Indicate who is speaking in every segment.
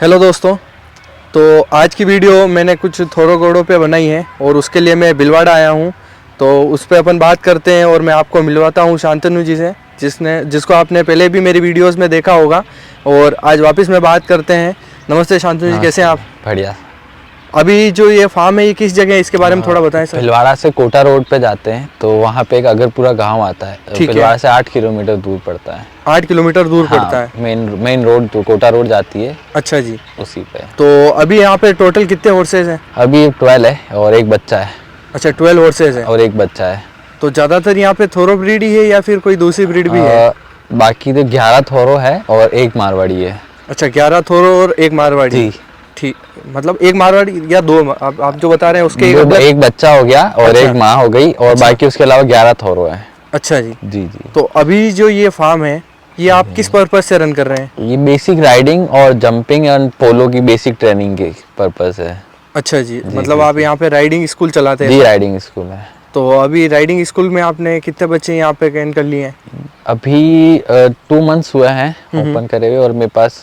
Speaker 1: Hello दोस्तों, तो आज की वीडियो मैंने कुछ थोरो घोड़ों पे बनाई है और उसके लिए मैं भिलवाड़ा आया हूँ। तो उस पर अपन बात करते हैं और मैं आपको मिलवाता हूँ शांतनु जी से, जिसको आपने पहले भी मेरी वीडियोस में देखा होगा। और आज वापस में बात करते हैं। नमस्ते शांतनु जी, कैसे हैं आप?
Speaker 2: बढ़िया।
Speaker 1: अभी जो ये फार्म है ये किस जगह है, इसके बारे में थोड़ा बताएं सर।
Speaker 2: भिलवाड़ा से कोटा रोड पे जाते हैं तो वहाँ पे एक अगरपुरा गांव आता है। भिलवाड़ा से 8 किलोमीटर दूर पड़ता है।
Speaker 1: 8 किलोमीटर दूर पड़ता है।
Speaker 2: मेन रोड तो कोटा रोड जाती है।
Speaker 1: अच्छा जी,
Speaker 2: उसी पे।
Speaker 1: तो अभी यहाँ पे टोटल कितने हॉर्सेज हैं?
Speaker 2: अभी 12 है और एक बच्चा है।
Speaker 1: अच्छा, 12 हॉर्सेज है
Speaker 2: और एक बच्चा है।
Speaker 1: तो ज़्यादातर यहाँ पे थोरो ब्रीड ही है या फिर कोई दूसरी ब्रीड भी है?
Speaker 2: बाकी तो 11 थोरो है और एक मारवाड़ी है।
Speaker 1: अच्छा, 11 थोरो और एक मारवाड़ी।
Speaker 2: जी
Speaker 1: ठीक, मतलब एक मारवाड़ी या दो? आप जो बता रहे हैं उसके
Speaker 2: एक बच्चा हो गया और
Speaker 1: अच्छा।
Speaker 2: एक माँ हो गई और
Speaker 1: अच्छा।
Speaker 2: बाकी उसके अलावा 11 थोरो है।
Speaker 1: अच्छा जी
Speaker 2: जी जी।
Speaker 1: तो अभी जो ये फार्म है ये आप किस पर्पज से रन कर रहे हैं?
Speaker 2: ये बेसिक राइडिंग और जंपिंग एंड पोलो की बेसिक ट्रेनिंग के पर्पज है।
Speaker 1: अच्छा जी, मतलब आप यहाँ पे राइडिंग स्कूल चलाते हैं?
Speaker 2: जी, राइडिंग स्कूल है।
Speaker 1: तो अभी राइडिंग स्कूल में आपने कितने बच्चे यहाँ पे ट्रेन कर लिए हैं?
Speaker 2: अभी 2 मंथ्स हुए हैं ओपन करे हुए और मेरे पास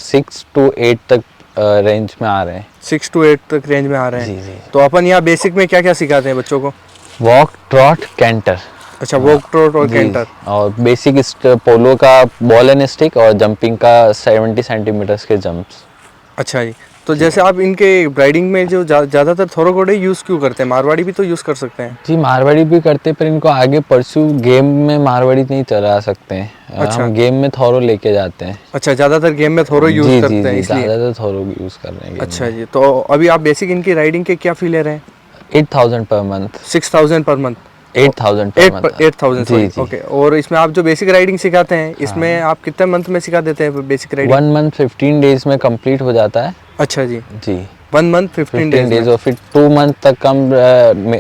Speaker 2: 6 to 8 तक रेंज में आ रहे हैं।
Speaker 1: 6 to 8 तक रेंज में आ रहे हैं।
Speaker 2: जी जी।
Speaker 1: तो अपन यहाँ बेसिक में क्या क्या सिखाते हैं बच्चों को?
Speaker 2: Walk, trot, canter.
Speaker 1: अच्छा, वॉक, ट्रॉट और कैंटर।
Speaker 2: और बेसिक पोलो का बॉल एंड स्टिक और जंपिंग का 70 सेंटीमीटर्स के जंप्स।
Speaker 1: अच्छा जी, तो जैसे आप इनके राइडिंग में जो ज़्यादातर थोरो घोड़े यूज़ क्यों करते हैं? मारवाड़ी भी तो यूज़ कर सकते हैं।
Speaker 2: जी, मारवाड़ी भी करते हैं पर इनको आगे परस्यू गेम में मारवाड़ी नहीं चला सकते हैं।
Speaker 1: अच्छा।
Speaker 2: हम गेम में थोरो लेके जाते हैं।
Speaker 1: अच्छा, ज़्यादातर गेम में थोरो यूज़ करते हैं इसलिए।
Speaker 2: ज़्यादातर थोरो यूज़ कर रहे हैं।
Speaker 1: अच्छा जी, तो अभी आप बेसिक इनकी राइडिंग के क्या फी ले रहे हैं?
Speaker 2: 8,000 per month.
Speaker 1: 6,000 per month?
Speaker 2: 8,000 per month.
Speaker 1: 8,000
Speaker 2: जी जी।
Speaker 1: ओके। और इसमें आप जो बेसिक राइडिंग सिखाते हैं इसमें आप कितने मंथ में सिखा देते हैं बेसिक राइडिंग?
Speaker 2: 1 मंथ 15 डेज में कंप्लीट हो जाता है।
Speaker 1: अच्छा जी,
Speaker 2: जी
Speaker 1: 1 मंथ 15 डेज
Speaker 2: और फिर 2 मंथ तक हम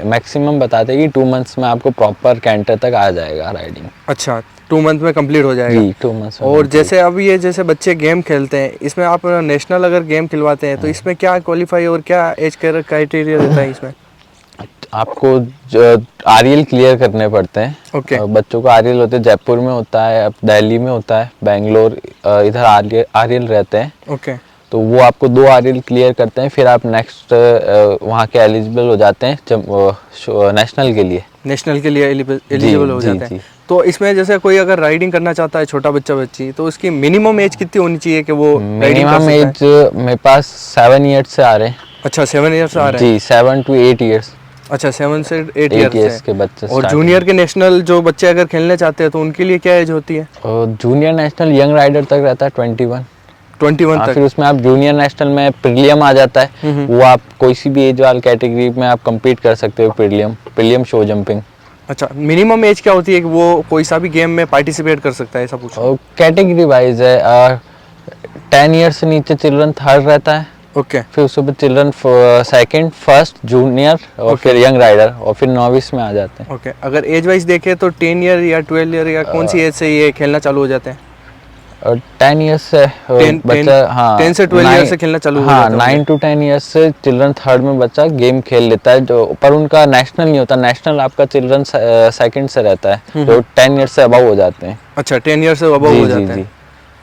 Speaker 2: मैक्सिमम बताते हैं कि 2 मंथ्स में आपको प्रॉपर कैंटर तक आ जाएगा राइडिंग।
Speaker 1: अच्छा, 2 मंथ में कंप्लीट हो जाएगा।
Speaker 2: जी, 2 मंथ्स।
Speaker 1: और जैसे अब ये जैसे बच्चे गेम खेलते हैं इसमें आप नेशनल अगर गेम खिलवाते हैं तो इसमें क्या क्वालिफाई और क्या एज क्राइटेरिया रहता है इसमें?
Speaker 2: आपको आरएल क्लियर करने पड़ते हैं।
Speaker 1: ओके।
Speaker 2: बच्चों को आरएल होते हैं, जयपुर में होता है, अब दिल्ली में होता है, बेंगलोर, इधर आरएल रहते हैं।
Speaker 1: ओके।
Speaker 2: तो वो आपको 2 आरएल क्लियर करते हैं फिर आप नेक्स्ट वहाँ के एलिजिबल हो जाते हैं नेशनल के लिए।
Speaker 1: नेशनल के लिए एलिजिबल हो जाते हैं। तो इसमें जैसे कोई अगर राइडिंग करना चाहता है, छोटा बच्चा बच्ची, तो उसकी मिनिमम एज कितनी होनी चाहिए कि वो राइडिंग कर सकता है?
Speaker 2: मिनिमम एज मेरे पास 7 ईयर्स से आ रहे हैं।
Speaker 1: अच्छा, 7 ईयर्स से आ रहे हैं?
Speaker 2: जी, 7 to 8 ईयर्स।
Speaker 1: अच्छा, 7 से 8 ईयर्स
Speaker 2: के बच्चे।
Speaker 1: और जूनियर के नेशनल जो बच्चे अगर खेलने चाहते हैं तो उनके लिए क्या एज होती है?
Speaker 2: जूनियर नेशनल यंग राइडर तक रहता है 21 तक।
Speaker 1: तक।
Speaker 2: फिर उसमें आप जूनियर नेशनल में प्रीलियम आ जाता है। वो आप कोई सी भी एज वाले कैटेगरी में आप compete कर सकते हो। Prelim show jumping.
Speaker 1: अच्छा, मिनिमम एज क्या होती है कि वो कोई सा भी गेम में पार्टिसिपेट कर सकता है, ऐसा पूछो?
Speaker 2: कैटेगरी वाइज है। 10 ईयर्स से नीचे चिल्ड्रन थर्ड रहता है।
Speaker 1: ओके।
Speaker 2: फिर उसके बाद चिल्ड्रन सेकंड, फर्स्ट, जूनियर और फिर यंग राइडर और फिर नॉविस में आ जाते हैं।
Speaker 1: ओके। अगर एज वाइज देखें तो 10 ईयर या 12 ईयर या कौन सी एज से ये खेलना चालू हो जाते हैं?
Speaker 2: 10 ईयर्स से बच्चा, हाँ
Speaker 1: 10 से 12 ईयर से खेलना चालू हो
Speaker 2: हाँ,
Speaker 1: जाता है।
Speaker 2: 9 to 10 ईयर्स से चिल्ड्रन थर्ड में बच्चा गेम खेल लेता है जो, पर उनका नेशनल नहीं होता। नेशनल आपका चिल्ड्रन सेकंड से रहता है जो 10 ईयर्स से अबव हो जाते हैं।
Speaker 1: अच्छा, 10 ईयर से अबव हो जाते हैं।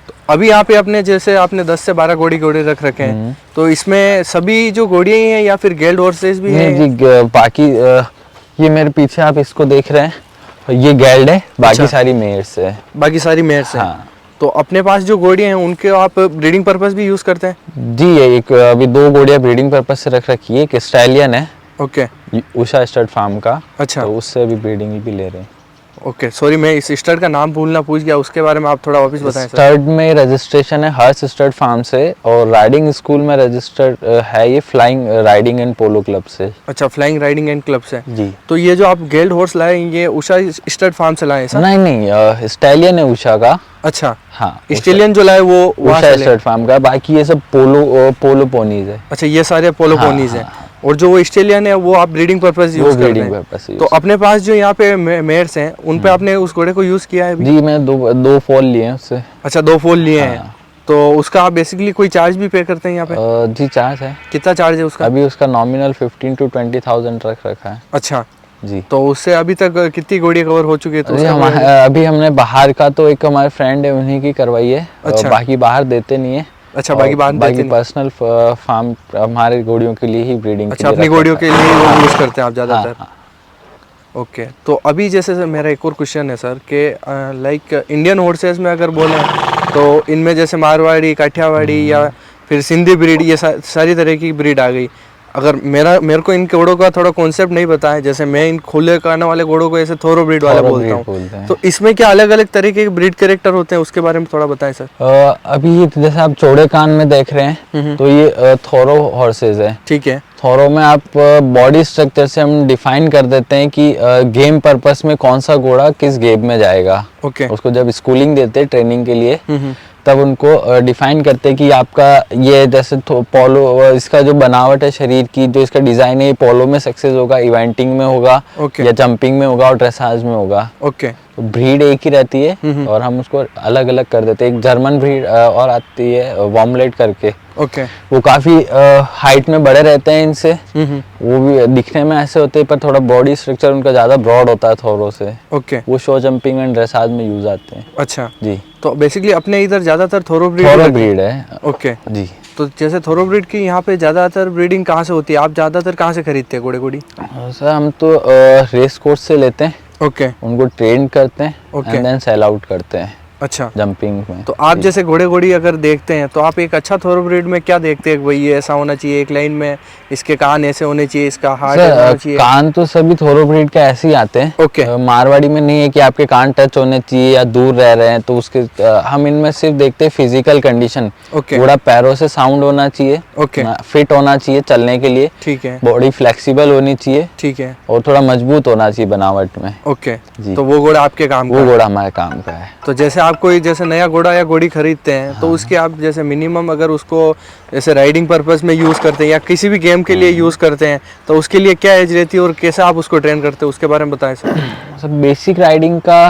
Speaker 1: तो अभी यहाँ पे अपने जैसे आपने 10 से 12 घोड़े रख रखे हैं, तो इसमें सभी जो घोड़ियाँ ही हैं या फिर गेल्ड हॉर्सेस भी हैं?
Speaker 2: नहीं जी, बाकी ये मेरे पीछे आप इसको देख रहे हैं, ये गेल्ड है, बाकी सारी मेयर्स है।
Speaker 1: बाकी सारी मेयर्स हैं।
Speaker 2: हाँ।
Speaker 1: तो अपने पास जो घोड़ियाँ हैं उनके आप ब्रीडिंग पर्पस भी यूज़ करते हैं?
Speaker 2: जी, ये एक अभी 2 घोड़ियाँ ब्रीडिंग पर्पस से रख रखी है। एक ऑस्ट्रेलियन है,
Speaker 1: ओके,
Speaker 2: उषा स्टड फार्म का।
Speaker 1: अच्छा,
Speaker 2: तो उससे अभी ब्रीडिंग भी ले रहे हैं।
Speaker 1: ओके। सॉरी, मैं इस स्टड का नाम भूलना पूछ गया, उसके बारे में आप थोड़ा वापस बताएं सर।
Speaker 2: स्टड में रजिस्ट्रेशन है हर्ष स्टड फार्म से और राइडिंग स्कूल में रजिस्टर्ड है ये flying riding and polo club से।
Speaker 1: अच्छा, फ्लाइंग राइडिंग एंड क्लब से।
Speaker 2: जी।
Speaker 1: तो ये जो आप गेल्ड हॉर्स लाए ये उषा स्टड फार्म से लाए सर?
Speaker 2: नहीं, स्टैलियन है उषा का।
Speaker 1: अच्छा,
Speaker 2: हाँ,
Speaker 1: स्टेलियन जो लाए वो
Speaker 2: उषा स्टड फार्म का। बाकी ये सब पोलो पोनीज है।
Speaker 1: अच्छा, ये सारे पोलो पोनीज हैं। और जो वो स्टेलियन है वो आप ब्रीडिंग पर्पस यूज करते हैं? तो अपने पास जो यहाँ पे मेयर्स हैं उन पे आपने उस घोड़े को यूज किया है अभी?
Speaker 2: जी, मैं दो फॉल लिए हैं उससे।
Speaker 1: अच्छा, 2 फॉल लिए हैं। तो उसका आप बेसिकली कोई चार्ज भी पे करते हैं यहाँ पे?
Speaker 2: जी, चार्ज है।
Speaker 1: कितना चार्ज है उसका?
Speaker 2: अभी उसका नॉमिनल 15 to 20,000 रख रखा है।
Speaker 1: अच्छा
Speaker 2: जी।
Speaker 1: तो उससे अभी तक कितनी घोड़ियाँ कवर हो चुकी है? तो
Speaker 2: अभी हमने बाहर का तो एक हमारे फ्रेंड है उन्हीं की करवाई है।
Speaker 1: अच्छा।
Speaker 2: बाकी बाहर देते नहीं है।
Speaker 1: अच्छा, बाकी बांध देते
Speaker 2: बाकी
Speaker 1: नहीं।
Speaker 2: पर्सनल फार्म हमारे घोड़ियों के लिए ही ब्रीडिंग
Speaker 1: अच्छा, अपनी घोड़ियों के लिए वो यूज़ करते हैं आप ज़्यादातर।
Speaker 2: हाँ।
Speaker 1: ओके, तो अभी जैसे सर मेरा एक और क्वेश्चन है सर कि लाइक इंडियन हॉर्सेस में अगर बोलें तो इनमें जैसे मारवाड़ी, काठियावाड़ी या फिर सिंधी ब्रीड, ये सारी तरह की ब्रीड आ गई। अगर मेरे को इन घोड़ों का थोड़ा कॉन्सेप्ट नहीं पता है, जैसे मैं इन खुले कान वाले घोड़ों को ऐसे थोरो ब्रीड वाले बोलता हूँ,
Speaker 2: बोलते हैं।
Speaker 1: तो इसमें क्या अलग अलग तरीके के ब्रीड कैरेक्टर होते हैं, उसके बारे में थोड़ा बताएं सर।
Speaker 2: अभी जैसे आप चौड़े कान में देख रहे हैं तो ये थोरो हॉर्सेज है।
Speaker 1: ठीक है।
Speaker 2: थोरो में आप बॉडी स्ट्रक्चर से हम डिफाइन कर देते हैं कि गेम पर्पस में कौन सा घोड़ा किस गेम में जाएगा।
Speaker 1: ओके।
Speaker 2: उसको जब स्कूलिंग देते हैं ट्रेनिंग के लिए तब उनको डिफाइन करते हैं कि आपका ये जैसे पोलो, इसका जो बनावट है शरीर की, जो इसका डिजाइन है, ये पोलो में सक्सेस होगा, इवेंटिंग में होगा या जंपिंग में होगा और ड्रेसाज में होगा।
Speaker 1: ओके।
Speaker 2: तो ब्रीड एक ही रहती है और हम उसको अलग अलग कर देते हैं। एक जर्मन ब्रीड और आती है वॉमलेट करके।
Speaker 1: ओके।
Speaker 2: वो काफी हाइट में बड़े रहते हैं इनसे, वो भी दिखने में ऐसे होते हैं पर थोड़ा बॉडी स्ट्रक्चर उनका ज्यादा ब्रॉड होता है थोरो से।
Speaker 1: ओके।
Speaker 2: वो शो जंपिंग एंड ड्रेसाज में यूज आते हैं।
Speaker 1: अच्छा
Speaker 2: जी,
Speaker 1: तो बेसिकली अपने इधर ज्यादातर थोरो
Speaker 2: ब्रीड है।
Speaker 1: ओके
Speaker 2: जी,
Speaker 1: तो जैसे थोरो ब्रीड की यहाँ पे ज्यादातर ब्रीडिंग कहाँ से होती है, आप ज्यादातर कहाँ से खरीदते हैं घोड़े घोड़ी?
Speaker 2: सर हम तो रेस कोर्स से लेते हैं।
Speaker 1: ओके।
Speaker 2: उनको ट्रेन करते हैं
Speaker 1: okay.
Speaker 2: And then sell out करते हैं।
Speaker 1: अच्छा,
Speaker 2: जंपिंग में।
Speaker 1: तो आप जैसे घोड़े घोड़ी अगर देखते हैं तो आप एक अच्छा थोरो ब्रीड में क्या देखते हैं? भाई ये ऐसा होना चाहिए, एक लाइन में इसके कान ऐसे होने चाहिए, इसका हार्ट ऐसा होना चाहिए।
Speaker 2: कान तो सभी थोरो ब्रीड के ऐसे ही आते हैं।
Speaker 1: ओके।
Speaker 2: मारवाड़ी में नहीं है कि आपके कान टच होने चाहिए या दूर रह रहे हैं, तो उसके हम इनमें सिर्फ देखते हैं फिजिकल कंडीशन।
Speaker 1: ओके।
Speaker 2: घोड़ा पैरों से साउंड होना चाहिए,
Speaker 1: ओके।
Speaker 2: फिट होना चाहिए चलने के लिए,
Speaker 1: ठीक है।
Speaker 2: बॉडी फ्लेक्सिबल होनी चाहिए,
Speaker 1: ठीक है,
Speaker 2: और थोड़ा मजबूत होना चाहिए बनावट में।
Speaker 1: ओके
Speaker 2: जी।
Speaker 1: तो वो घोड़ा आपके काम का
Speaker 2: वो
Speaker 1: है।
Speaker 2: घोड़ा हमारे काम का है।
Speaker 1: तो जैसे आप कोई जैसे नया घोड़ा या घोड़ी खरीदते हैं तो उसके आप जैसे मिनिमम अगर उसको जैसे राइडिंग पर्पस में यूज़ करते हैं या किसी भी गेम के लिए यूज़ करते हैं तो उसके लिए क्या एज रहती है और कैसे आप उसको ट्रेन करते हैं, उसके बारे में बताएं सर।
Speaker 2: सब बेसिक राइडिंग का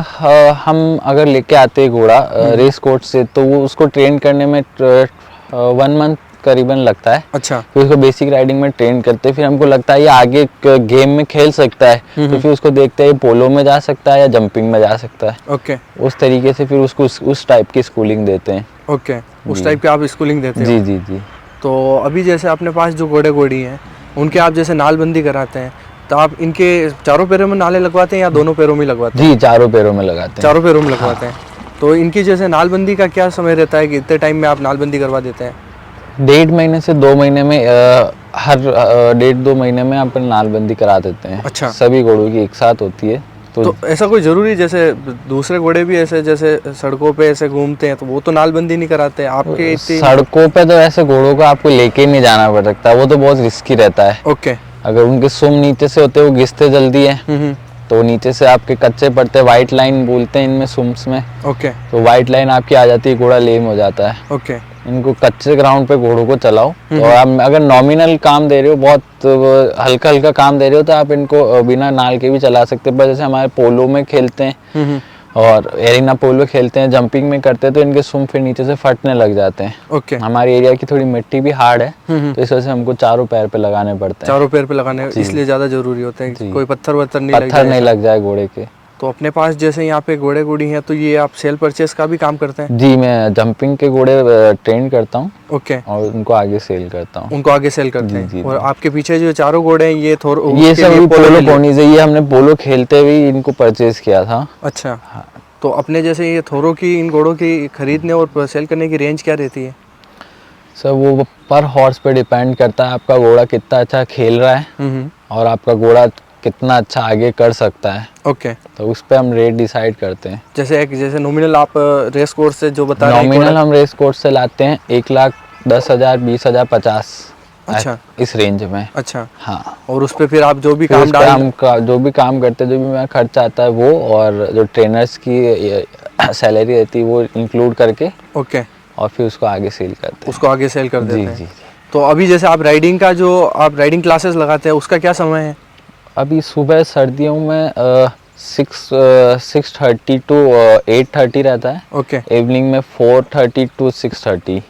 Speaker 2: हम अगर लेके आते हैं घोड़ा रेस कोर्स से, तो वो उसको ट्रेन करने में 1 मंथ करीबन लगता है।
Speaker 1: अच्छा।
Speaker 2: फिर उसको बेसिक राइडिंग में ट्रेन करते हैं, फिर हमको लगता है ये आगे गेम में खेल सकता है, तो फिर उसको देखते हैं पोलो में जा सकता है या जंपिंग में जा सकता है।
Speaker 1: ओके।
Speaker 2: उस तरीके से फिर उसको उस टाइप की स्कूलिंग देते हैं।
Speaker 1: ओके, उस टाइप की आप स्कूलिंग देते हैं।
Speaker 2: जी जी जी।
Speaker 1: तो अभी जैसे अपने पास जो घोड़े घोड़ी हैं उनके आप जैसे नालबंदी कराते हैं तो आप इनके चारों पैरों में नाले लगवाते हैं या दोनों पैरों में लगवाते हैं?
Speaker 2: जी, चारों पैरों में लगाते हैं।
Speaker 1: चारों पैरों में लगवाते हैं। तो इनकी जैसे नालबंदी का क्या समय रहता है कि इतने टाइम में आप नालबंदी करवा देते हैं?
Speaker 2: 1.5 महीने से 2 महीने में हर 1.5-2 महीने में अपन नालबंदी करा देते हैं।
Speaker 1: अच्छा।
Speaker 2: सभी घोड़ों की एक साथ होती है।
Speaker 1: तो ऐसा कोई जरूरी, जैसे दूसरे घोड़े भी ऐसे जैसे सड़कों पे ऐसे घूमते हैं तो वो तो नालबंदी नहीं कराते, आपके
Speaker 2: सड़कों पे तो ऐसे घोड़ों को आपको लेके नहीं जाना पड़ सकता, वो तो बहुत रिस्की रहता है।
Speaker 1: ओके।
Speaker 2: अगर उनके सुम नीचे से होते, वो घिसते जल्दी है, तो नीचे से आपके कच्चे पड़ते, वाइट लाइन बोलते हैं इनमें सुम्स में।
Speaker 1: ओके।
Speaker 2: तो वाइट लाइन आपकी आ जाती है, घोड़ा लेम हो जाता है।
Speaker 1: ओके।
Speaker 2: इनको कच्चे ग्राउंड पे घोड़ों को चलाओ, तो आप अगर नॉमिनल काम दे रहे हो, बहुत हल्का हल्का काम दे रहे हो, तो आप इनको बिना नाल के भी चला सकते हैं। पर जैसे हमारे पोलो में खेलते हैं और एरिना पोलो खेलते हैं, जंपिंग में करते हैं, तो इनके सुम फिर नीचे से फटने लग जाते हैं।
Speaker 1: ओके।
Speaker 2: हमारी एरिया की थोड़ी मिट्टी भी हार्ड है, तो इस वजह से हमको चारों पैर पे लगाने पड़ते हैं।
Speaker 1: चारों पैर पे लगाने इसलिए ज्यादा जरूरी होते हैं, कोई पत्थर वत्थर
Speaker 2: नहीं लग जाए घोड़े के।
Speaker 1: तो अपने पास जैसे यहाँ पे घोड़े घोड़ी हैं तो ये आप सेल परचेस का भी काम करते हैं?
Speaker 2: जी, मैं जंपिंग के घोड़े ट्रेन करता हूँ।
Speaker 1: ओके।
Speaker 2: और उनको आगे सेल करता हूँ।
Speaker 1: उनको आगे सेल करते हैं।
Speaker 2: जी।
Speaker 1: और आपके पीछे जो चारों घोड़े हैं ये
Speaker 2: ये सब पोलो पोनीज है, ये हमने पोलो खेलते हुए इनको परचेज किया था।
Speaker 1: अच्छा। हाँ। तो अपने जैसे ये थोरों की, इन घोड़ों की खरीदने और सेल करने की रेंज क्या रहती है?
Speaker 2: सर वो पर हॉर्स पे डिपेंड करता है, आपका घोड़ा कितना अच्छा खेल रहा है और आपका घोड़ा कितना अच्छा आगे कर सकता है।
Speaker 1: ओके।
Speaker 2: तो उस पे हम रेट डिसाइड करते हैं।
Speaker 1: जैसे नॉमिनल आप रेस कोर्स से जो बता रहे हैं,
Speaker 2: नॉमिनल हम रेस कोर्स से लाते हैं 1,10,000, 20,000, 50। अच्छा, इस रेंज में।
Speaker 1: अच्छा।
Speaker 2: हाँ।
Speaker 1: और उस पे फिर आप जो भी काम
Speaker 2: जो भी काम करते हैं, जो भी मेरा खर्चा आता है वो, और जो ट्रेनर्स की सैलरी रहती है वो इंक्लूड करके,
Speaker 1: ओके,
Speaker 2: और फिर उसको आगे सेल करते हैं।
Speaker 1: उसको आगे सेल कर देते हैं।
Speaker 2: जी।
Speaker 1: तो अभी जैसे आप राइडिंग क्लासेस लगाते हैं उसका क्या समय है?
Speaker 2: अभी सुबह सर्दियों में 6:30 to 8:30 रहता है।
Speaker 1: ओके।
Speaker 2: इवनिंग में 4:30 to 6:30।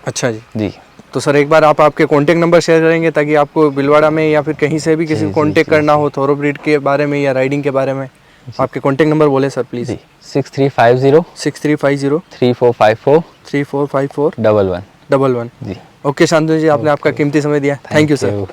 Speaker 1: अच्छा जी।
Speaker 2: जी।
Speaker 1: तो सर एक बार आप आपके कॉन्टेक्ट नंबर शेयर करेंगे ताकि आपको बिलवाड़ा में या फिर कहीं से भी किसी को कॉन्टेक्ट करना हो थोरो ब्रीड के बारे में या राइडिंग के बारे में, आपके कॉन्टेक्ट नंबर बोले सर प्लीज़।
Speaker 2: 6350
Speaker 1: 6350
Speaker 2: 3454
Speaker 1: 3454
Speaker 2: 11।
Speaker 1: 11
Speaker 2: जी।
Speaker 1: ओके शांतनु जी, आपने आपका कीमती समय दिया, थैंक यू सर।